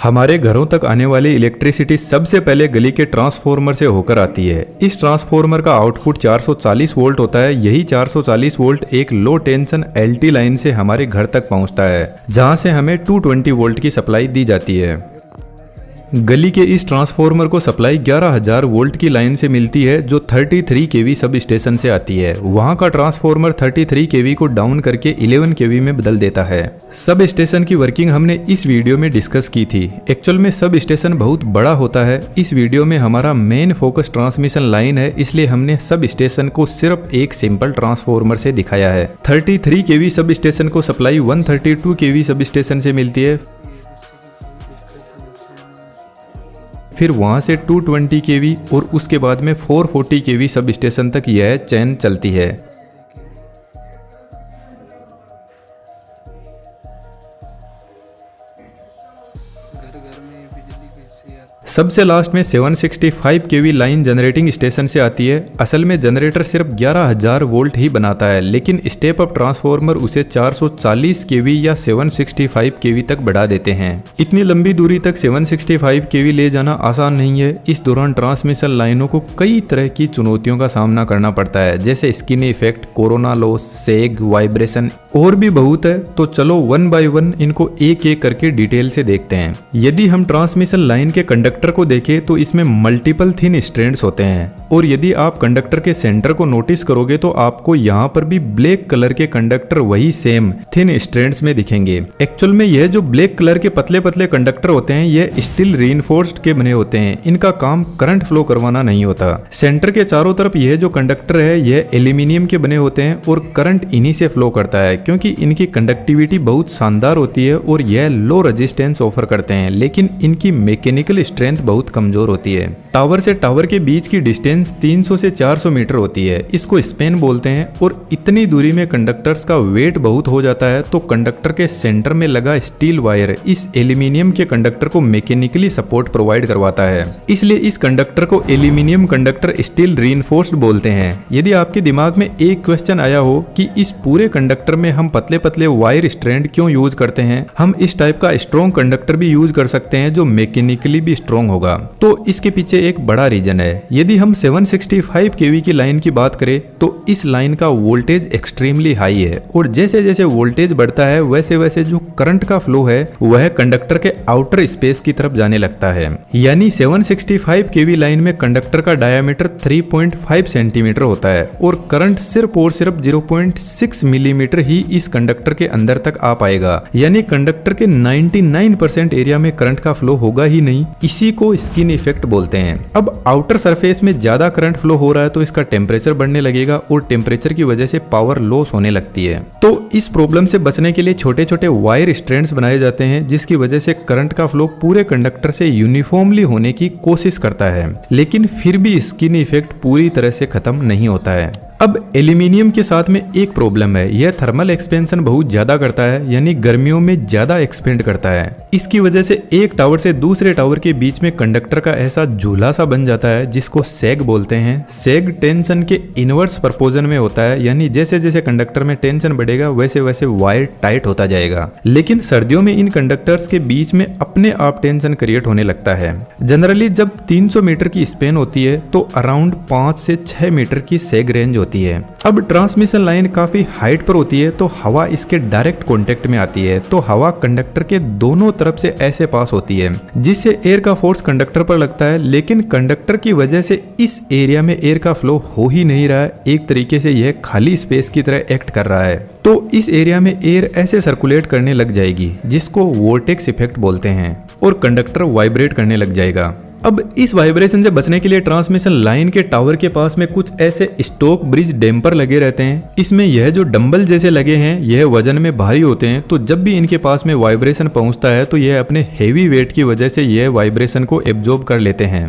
हमारे घरों तक आने वाली इलेक्ट्रिसिटी सबसे पहले गली के ट्रांसफार्मर से होकर आती है। इस ट्रांसफार्मर का आउटपुट 440 वोल्ट होता है। यही 440 वोल्ट एक लो टेंशन एलटी लाइन से हमारे घर तक पहुंचता है, जहां से हमें 220 वोल्ट की सप्लाई दी जाती है। गली के इस ट्रांसफार्मर को सप्लाई 11,000 वोल्ट की लाइन से मिलती है, जो 33 केवी सब स्टेशन से आती है। वहां का ट्रांसफार्मर 33 केवी को डाउन करके 11 केवी में बदल देता है। सब स्टेशन की वर्किंग हमने इस वीडियो में डिस्कस की थी। एक्चुअल में सब स्टेशन बहुत बड़ा होता है। इस वीडियो में हमारा मेन फोकस ट्रांसमिशन लाइन है, इसलिए हमने सब स्टेशन को सिर्फ एक सिंपल ट्रांसफार्मर से दिखाया है। 33 केवी सब स्टेशन को सप्लाई 132 केवी सब स्टेशन से मिलती है। फिर वहां से 220 केवी और उसके बाद में 440 केवी सब स्टेशन तक यह चेन चलती है। सबसे लास्ट में 765 केवी लाइन जनरेटिंग स्टेशन से आती है। असल में जनरेटर सिर्फ 11,000 वोल्ट ही बनाता है, लेकिन स्टेप अप ट्रांसफार्मर उसे 440 केवी या 765 केवी तक बढ़ा देते हैं। इतनी लंबी दूरी तक 765 केवी ले जाना आसान नहीं है। इस दौरान ट्रांसमिशन लाइनों को कई तरह की चुनौतियों का सामना करना पड़ता है, जैसे skin effect, corona loss, सेग, vibration और भी बहुत है। तो चलो वन बाय वन इनको एक एक करके डिटेल से देखते हैं। यदि हम ट्रांसमिशन लाइन के कंडक्टर को देखें तो इसमें मल्टीपल थिन स्ट्रैंड्स होते हैं, और यदि आप कंडक्टर के सेंटर को नोटिस करोगे तो आपको यहाँ पर भी ब्लैक कलर के कंडक्टर वही सेम थिन स्ट्रैंड्स में दिखेंगे। एक्चुअल में यह जो ब्लैक कलर के पतले पतले कंडक्टर होते हैं, यह स्टील रीइंफोर्स्ड के बने होते हैं। इनका काम करंट फ्लो करवाना नहीं होता। सेंटर के चारों तरफ यह जो कंडक्टर है, यह एल्यूमिनियम के बने होते हैं और करंट इन्हीं से फ्लो करता है, क्योंकि इनकी कंडक्टिविटी बहुत शानदार होती है और यह लो रेजिस्टेंस ऑफर करते हैं, लेकिन इनकी मैकेनिकल स्ट्रेंथ बहुत कमजोर होती है। टावर से टावर के बीच की डिस्टेंस 300 से 400 मीटर होती है। इसको स्पेन बोलते हैं, और इतनी दूरी में कंडक्टर्स का वेट बहुत हो जाता है, तो कंडक्टर के सेंटर में लगा स्टील वायर इस एल्यूमिनियम के कंडक्टर को मैकेनिकली सपोर्ट प्रोवाइड करवाता है। इसलिए इस कंडक्टर को एल्यूमिनियम कंडक्टर स्टील रीइंफोर्स्ड बोलते हैं। यदि आपके दिमाग में एक क्वेश्चन आया हो कि इस पूरे कंडक्टर में हम पतले पतले वायर स्ट्रैंड क्यों यूज करते हैं, हम इस टाइप का स्ट्रॉन्ग कंडक्टर भी यूज कर सकते हैं जो मैकेनिकली भी स्ट्रॉन्ग होगा। तो इसके पीछे एक बड़ा रीजन है। यदि हम 765 केवी की लाइन की बात करें तो इस लाइन का वोल्टेज एक्सट्रीमली हाई है, और जैसे जैसे वोल्टेज बढ़ता है वैसे वैसे जो करंट का फ्लो है वह कंडक्टर के आउटर स्पेस की तरफ जाने लगता है। यानी 765 केवी लाइन में कंडक्टर का डायामीटर 3.5 सेंटीमीटर होता है, और करंट सिर्फ और सिर्फ 0.6 मिलीमीटर ही इस कंडक्टर के अंदर तक आ पाएगा। यानी कंडक्टर के 99% एरिया में करंट का फ्लो होगा ही नहीं। इसी को स्किन इफेक्ट बोलते हैं। अब आउटर सरफेस में ज्यादा करंट फ्लो हो रहा है तो इसका टेम्परेचर बढ़ने लगेगा, और टेम्परेचर की वजह से पावर लॉस होने लगती है। तो इस प्रॉब्लम से बचने के लिए छोटे छोटे वायर स्ट्रैंड्स बनाए जाते हैं, जिसकी वजह से करंट का फ्लो पूरे कंडक्टर से यूनिफॉर्मली होने की कोशिश करता है, लेकिन फिर भी स्किन इफेक्ट पूरी तरह से खत्म नहीं होता है। अब एल्यूमिनियम के साथ में एक प्रॉब्लम है, यह थर्मल एक्सपेंशन बहुत ज्यादा करता है, यानी गर्मियों में ज्यादा एक्सपेंड करता है। इसकी वजह से एक टावर से दूसरे टावर के बीच में कंडक्टर का ऐसा झूला सा बन जाता है, जिसको सैग बोलते हैं। सैग टेंशन के इनवर्स प्रपोजन में होता है, यानी जैसे जैसे कंडक्टर में टेंशन बढ़ेगा वैसे वैसे वायर टाइट होता जाएगा। लेकिन सर्दियों में इन कंडक्टर्स के बीच में अपने आप टेंशन क्रिएट होने लगता है। जनरली जब 300 मीटर की स्पेन होती है तो अराउंड 5 से 6 मीटर की सैग रेंज होती है। अब ट्रांसमिशन लाइन काफी हाइट पर होती है, तो हवा इसके डायरेक्ट कांटेक्ट में आती है, तो हवा कंडक्टर के दोनों तरफ से ऐसे पास होती है, जिससे एयर का फोर्स कंडक्टर पर लगता है। लेकिन कंडक्टर की वजह से इस एरिया में एयर का फ्लो हो ही नहीं रहा है। एक तरीके से यह खाली स्पेस की तरह एक्ट कर रहा है, तो इस एरिया में एयर ऐसे सर्कुलेट करने लग जाएगी, जिसको वोर्टेक्स इफेक्ट बोलते हैं, और कंडक्टर वाइब्रेट करने लग जाएगा। अब इस वाइब्रेशन से बचने के लिए ट्रांसमिशन लाइन के टावर के पास में कुछ ऐसे स्टोक ब्रिज डैम्पर लगे रहते हैं। इसमें यह जो डंबल जैसे लगे हैं, यह वजन में भारी होते हैं, तो जब भी इनके पास में वाइब्रेशन पहुंचता है तो यह अपने हेवी वेट की वजह से यह वाइब्रेशन को एब्जॉर्ब कर लेते हैं।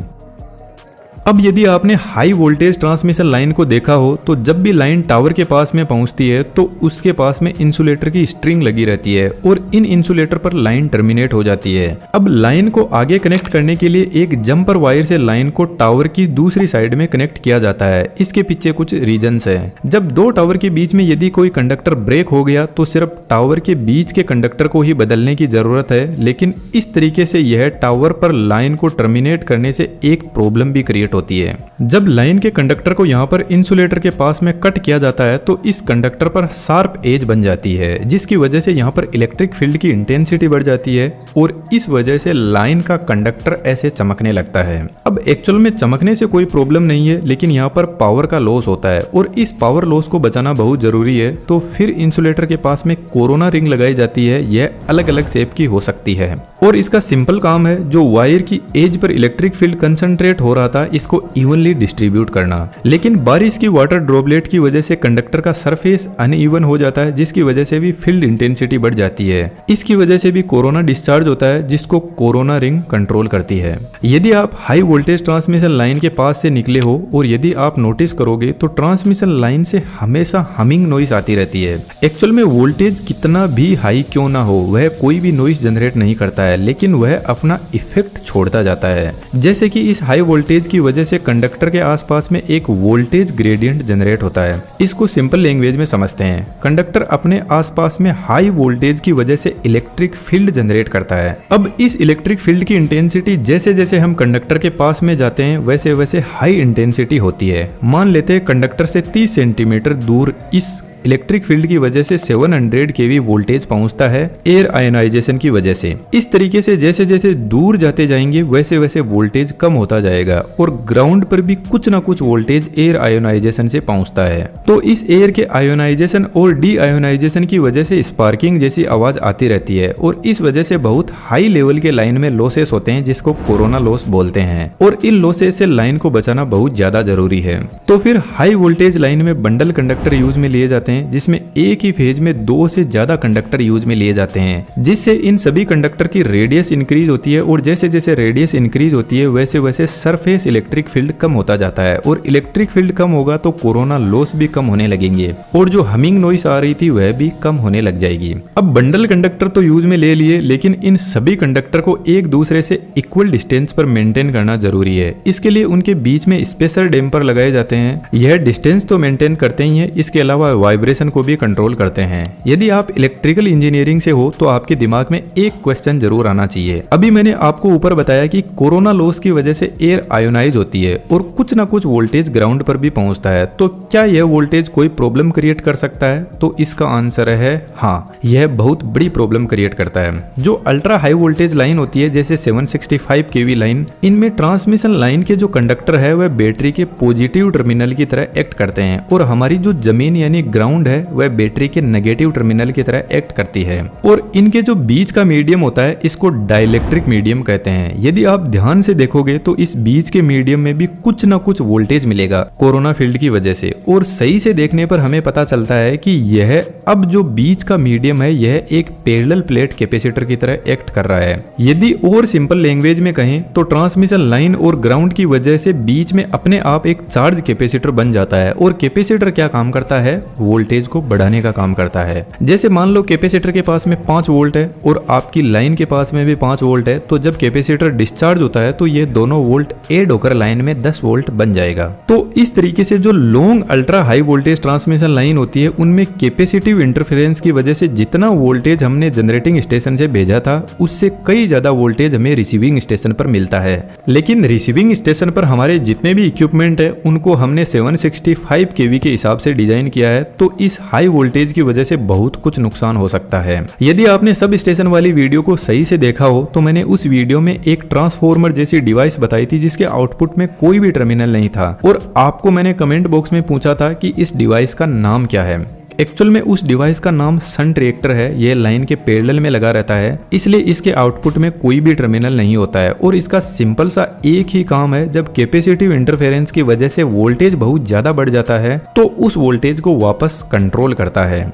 अब यदि आपने हाई वोल्टेज ट्रांसमिशन लाइन को देखा हो तो जब भी लाइन टावर के पास में पहुंचती है तो उसके पास में इंसुलेटर की स्ट्रिंग लगी रहती है और इन इंसुलेटर पर लाइन टर्मिनेट हो जाती है। अब लाइन को आगे कनेक्ट करने के लिए एक जंपर वायर से लाइन को टावर की दूसरी साइड में कनेक्ट किया जाता है। इसके पीछे कुछ रीजंस है। जब दो टावर के बीच में यदि कोई कंडक्टर ब्रेक हो गया तो सिर्फ टावर के बीच के कंडक्टर को ही बदलने की जरूरत है, लेकिन इस तरीके से यह टावर पर लाइन को टर्मिनेट करने से एक प्रॉब्लम भी क्रिएट होती है। जब लाइन के कंडक्टर को यहाँ पर इंसुलेटर के पास में कट किया जाता है तो इस कंडक्टर पर शार्प एज बन जाती है, जिसकी वजह से यहाँ पर इलेक्ट्रिक फील्ड की इंटेंसिटी बढ़ जाती है और इस वजह से लाइन का कंडक्टर ऐसे चमकने लगता है। अब एक्चुअल में चमकने से कोई प्रॉब्लम नहीं है, लेकिन यहाँ पर पावर का लॉस होता है और इस पावर लॉस को बचाना बहुत जरूरी है। तो फिर इंसुलेटर के पास में कोरोना रिंग लगाई जाती है। यह अलग अलग शेप की हो सकती है और इसका सिंपल काम है जो वायर की as per electric field concentrate हो रहा था इसको इवनली डिस्ट्रीब्यूट करना। लेकिन बारिश की वाटर ड्रॉपलेट की वजह से कंडक्टर का सरफेस अनइवन हो जाता है, जिसकी वजह से भी फील्ड इंटेंसिटी बढ़ जाती है। इसकी वजह से भी कोरोना डिस्चार्ज होता है, जिसको कोरोना रिंग कंट्रोल करती है। यदि आप हाई वोल्टेज ट्रांसमिशन लाइन के पास से निकले हो और यदि आप नोटिस करोगे तो ट्रांसमिशन लाइन से हमेशा हमिंग नॉइस आती रहती है। एक्चुअल में वोल्टेज कितना भी हाई क्यों ना हो, वह कोई भी नॉइस जनरेट नहीं करता है, लेकिन वह अपना इफेक्ट छोड़ता जाता है। जैसे कि इस हाई वोल्टेज की वजह से कंडक्टर के आसपास में एक वोल्टेज ग्रेडियंट जनरेट होता है। इसको सिंपल लैंग्वेज में समझते हैं। कंडक्टर अपने आसपास में हाई वोल्टेज की वजह से इलेक्ट्रिक फील्ड जनरेट करता है। अब इस इलेक्ट्रिक फील्ड की इंटेंसिटी जैसे जैसे हम कंडक्टर के पास में जाते हैं वैसे वैसे हाई इंटेंसिटी होती है। मान लेते हैं कंडक्टर से 30 सेंटीमीटर दूर इस इलेक्ट्रिक फील्ड की वजह से 700 केवी वोल्टेज पहुंचता है एयर आयनाइजेशन की वजह से। इस तरीके से जैसे जैसे दूर जाते जाएंगे वैसे वैसे वोल्टेज कम होता जाएगा और ग्राउंड पर भी कुछ ना कुछ वोल्टेज एयर आयोनाइजेशन से पहुंचता है। तो इस एयर के आयोनाइजेशन और डी आयोनाइजेशन की वजह से स्पार्किंग जैसी आवाज आती रहती है और इस वजह से बहुत हाई लेवल के लाइन में लॉसेस होते हैं, जिसको कोरोना लॉस बोलते हैं। और इन लॉसेस से लाइन को बचाना बहुत ज्यादा जरूरी है। तो फिर हाई वोल्टेज लाइन में बंडल कंडक्टर यूज में लिए जाते हैं, जिसमें एक ही फेज में 2 से ज्यादा कंडक्टर यूज में लिए जाते हैं, जिससे इन सभी कंडक्टर की रेडियस इंक्रीज होती है और जैसे जैसे रेडियस इंक्रीज होती है वैसे वैसे सरफेस इलेक्ट्रिक फील्ड कम होता जाता है और इलेक्ट्रिक फील्ड कम होगा तो कोरोना लॉस भी कम होने लगेंगे और जो हमिंग नॉइस आ रही थी वह भी कम होने लग जाएगी। अब बंडल कंडक्टर तो यूज में ले लिए, लेकिन इन सभी कंडक्टर को एक दूसरे से इक्वल डिस्टेंस पर मेंटेन करना जरूरी है। इसके लिए उनके बीच में स्पेशल डैम्पर लगाए जाते हैं। यह डिस्टेंस तो मेंटेन करते ही है, इसके अलावा वाइब्रेशन को भी कंट्रोल करते हैं। यदि आप इलेक्ट्रिकल इंजीनियरिंग से हो तो आपके दिमाग में एक क्वेश्चन जरूर आना चाहिए। अभी मैंने आपको ऊपर बताया कि कोरोना लॉस की वजह से एयर आयोनाइज होती है और कुछ ना कुछ वोल्टेज ग्राउंड पर भी पहुंचता है, तो क्या यह वोल्टेज कोई प्रॉब्लम क्रिएट कर सकता है? तो इसका आंसर है हाँ, यह बहुत बड़ी प्रॉब्लम क्रिएट करता है। जो अल्ट्रा हाई वोल्टेज लाइन होती है जैसे 765 केवी लाइन, इनमें ट्रांसमिशन लाइन के जो कंडक्टर है वह बैटरी के पॉजिटिव टर्मिनल की तरह एक्ट करते हैं और हमारी जो जमीन यानी ग्राउंड है वह बैटरी के नेगेटिव टर्मिनल की तरह एक्ट करती है। और इनके जो बीच का मीडियम होता है इसको डाइलेक्ट्रिक मीडियम कहते हैं। यदि आप ध्यान से देखोगे तो इस बीच के मीडियम में भी कुछ ना कुछ वोल्टेज मिलेगा कोरोना फील्ड की वजह से, और सही से देखने पर हमें पता चलता है कि यह अब जो बीच का मीडियम है यह एक पैरेलल प्लेट कैपेसिटर की तरह एक्ट कर रहा है। यदि और सिंपल लैंग्वेज में कहें तो ट्रांसमिशन लाइन और ग्राउंड की वजह से बीच में अपने आप एक चार्ज कैपेसिटर बन जाता है और कैपेसिटर क्या काम करता है? वोल्टेज को बढ़ाने का काम करता है। जैसे मान लो कैपेसिटर के पास में 5 वोल्ट है और आपकी लाइन के पास में भी 5 वोल्ट है, तो जब कैपेसिटर डिस्चार्ज होता है तो ये दोनों वोल्ट ऐड होकर लाइन में 10 वोल्ट बन जाएगा। तो इस तरीके से जो long ultra high voltage transmission line होती है उनमें कैपेसिटिव इंटरफेरेंस की वजह से जितना वोल्टेज हमने जनरेटिंग स्टेशन से भेजा था उससे कई ज्यादा वोल्टेज हमें रिसीविंग स्टेशन पर मिलता है। लेकिन रिसीविंग स्टेशन पर हमारे जितने भी इक्विपमेंट है उनको हमने 765 केवी के हिसाब से डिजाइन किया है, तो इस हाई वोल्टेज की वजह से बहुत कुछ नुकसान हो सकता है। यदि आपने सब स्टेशन वाली वीडियो को सही से देखा हो तो मैंने उस वीडियो में एक ट्रांसफॉर्मर जैसी डिवाइस बताई थी जिसके आउटपुट में कोई भी टर्मिनल नहीं था और आपको मैंने कमेंट बॉक्स में पूछा था कि इस डिवाइस का नाम क्या है। एक्चुअल में उस डिवाइस का नाम शंट रिएक्टर है। यह लाइन के पैरेलल में लगा रहता है, इसलिए इसके आउटपुट में कोई भी टर्मिनल नहीं होता है और इसका सिंपल सा एक ही काम है, जब कैपेसिटिव इंटरफेरेंस की वजह से वोल्टेज बहुत ज्यादा बढ़ जाता है तो उस वोल्टेज को वापस कंट्रोल करता है।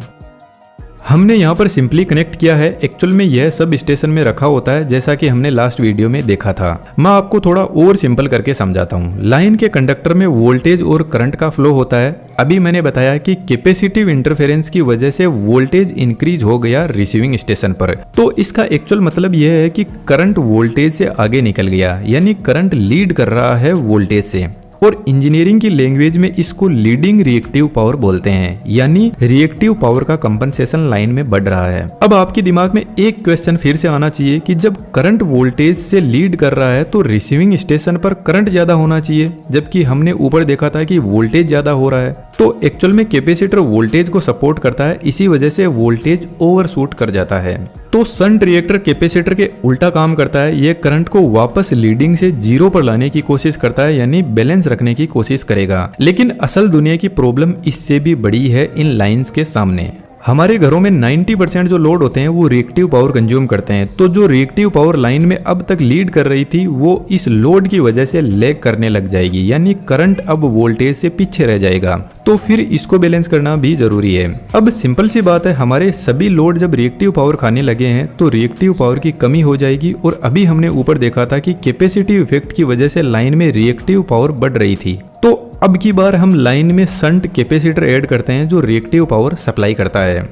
हमने यहाँ पर सिंपली कनेक्ट किया है। एक्चुअल में यह सब स्टेशन में रखा होता है जैसा कि हमने लास्ट वीडियो में देखा था। मैं आपको थोड़ा और सिंपल करके समझाता हूँ। लाइन के कंडक्टर में वोल्टेज और करंट का फ्लो होता है। अभी मैंने बताया कि कैपेसिटिव इंटरफेरेंस की वजह से वोल्टेज इंक्रीज हो गया रिसीविंग स्टेशन पर, तो इसका एक्चुअल मतलब यह है कि करंट वोल्टेज से आगे निकल गया, यानी करंट लीड कर रहा है वोल्टेज से। और इंजीनियरिंग की लैंग्वेज में इसको लीडिंग रिएक्टिव पावर बोलते हैं, यानी रिएक्टिव पावर का कंपनसेशन लाइन में बढ़ रहा है। अब आपके दिमाग में एक क्वेश्चन फिर से आना चाहिए कि जब करंट वोल्टेज से लीड कर रहा है तो रिसीविंग स्टेशन पर करंट ज्यादा होना चाहिए, जबकि हमने ऊपर देखा था कि वोल्टेज ज्यादा हो रहा है। तो एक्चुअल में कैपेसिटर वोल्टेज को सपोर्ट करता है, इसी वजह से वोल्टेज ओवरशूट कर जाता है। तो शंट रिएक्टर कैपेसिटर के उल्टा काम करता है। यह करंट को वापस लीडिंग से जीरो पर लाने की कोशिश करता है, यानी बैलेंस रखने की कोशिश करेगा। लेकिन असल दुनिया की प्रॉब्लम इससे भी बड़ी है इन लाइंस के सामने। हमारे घरों में 90% जो लोड होते हैं वो रिएक्टिव पावर कंज्यूम करते हैं। तो जो रिएक्टिव पावर लाइन में अब तक लीड कर रही थी वो इस लोड की वजह से लैग करने लग जाएगी, यानी करंट अब वोल्टेज से पीछे रह जाएगा। तो फिर इसको बैलेंस करना भी जरूरी है। अब सिंपल सी बात है, हमारे सभी लोड जब रिएक्टिव पावर खाने लगे हैं तो रिएक्टिव पावर की कमी हो जाएगी। और अभी हमने ऊपर देखा था कि कैपेसिटिव इफेक्ट की वजह से लाइन में रिएक्टिव पावर बढ़ रही थी। तो अब की बार हम लाइन में शंट कैपेसिटर ऐड करते हैं जो रिएक्टिव पावर सप्लाई करता है।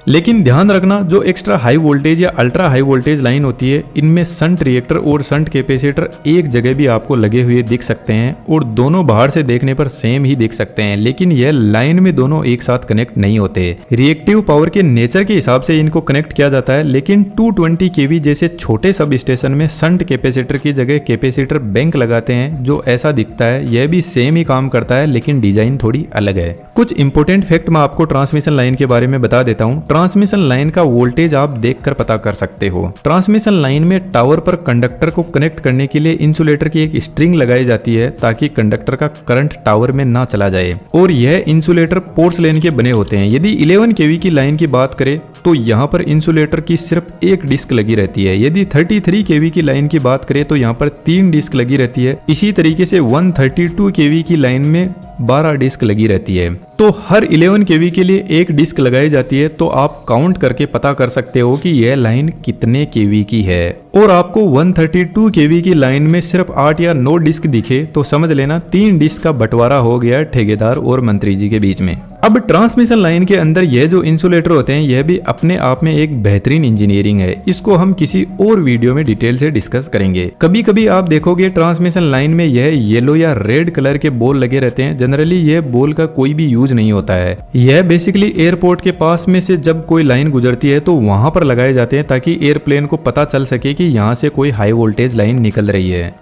लेकिन ध्यान रखना, जो एक्स्ट्रा हाई वोल्टेज या अल्ट्रा हाई वोल्टेज लाइन होती है इनमें शंट रिएक्टर और शंट कैपेसिटर एक जगह भी आपको लगे हुए दिख सकते हैं और दोनों बाहर से देखने पर सेम ही दिख सकते हैं, लेकिन यह लाइन में दोनों एक साथ कनेक्ट नहीं होते। रिएक्टिव पावर के नेचर के हिसाब से इनको कनेक्ट किया जाता है, लेकिन 220 kV जैसे छोटे सब स्टेशन में शंट कैपेसिटर की जगह कैपेसिटर बैंक लगाते हैं जो ऐसा दिखता है। यह भी सेम ही काम करता है लेकिन डिजाइन थोड़ी अलग है। कुछ इंपोर्टेंट फैक्ट मैं आपको ट्रांसमिशन लाइन के बारे में बता देता हूँ। ट्रांसमिशन लाइन का वोल्टेज आप देखकर पता कर सकते हो। ट्रांसमिशन लाइन में टावर पर कंडक्टर को कनेक्ट करने के लिए इंसुलेटर की एक स्ट्रिंग लगाई जाती है ताकि कंडक्टर का करंट टावर में ना चला जाए। और यह इंसुलेटर पोर्सलेन के बने होते हैं। यदि 11 kV की लाइन की बात करें तो यहाँ पर इंसुलेटर की सिर्फ एक डिस्क लगी रहती है। यदि 33 kV की लाइन की बात करें तो यहाँ पर 3 डिस्क लगी रहती है। इसी तरीके से 132 kV की लाइन में 12 डिस्क लगी रहती है। तो हर 11 kV के लिए एक डिस्क लगाई जाती है। तो आप काउंट करके पता कर सकते हो कि यह लाइन कितने kV की है। और आपको 132 kV की लाइन में सिर्फ 8 या 9 डिस्क दिखे तो समझ लेना 3 डिस्क का बंटवारा हो गया ठेकेदार और मंत्री जी के बीच में। अब ट्रांसमिशन लाइन के अंदर यह जो इंसुलेटर होते हैं यह भी अपने आप में एक बेहतरीन इंजीनियरिंग है। इसको हम किसी और वीडियो में डिटेल से डिस्कस करेंगे। कभी कभी आप देखोगे ट्रांसमिशन लाइन में यह येलो या रेड कलर के बोल लगे रहते हैं। जनरली यह बोल का कोई भी यूज नहीं होता है। यह बेसिकली एयरपोर्ट के पास में से जब कोई लाइन गुजरती है तो वहां पर लगाए जाते हैं ताकि एयरप्लेन को पता चल सके कि यहाँ से कोई हाई वोल्टेज लाइन निकल रही है।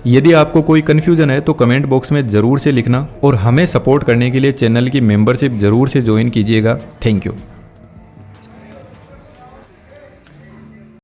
यदि आपको कोई कंफ्यूजन है तो कमेंट बॉक्स में जरूर से लिखना और हमें सपोर्ट करने के लिए चैनल की मेंबरशिप जरूर से ज्वाइन कीजिएगा। Thank you.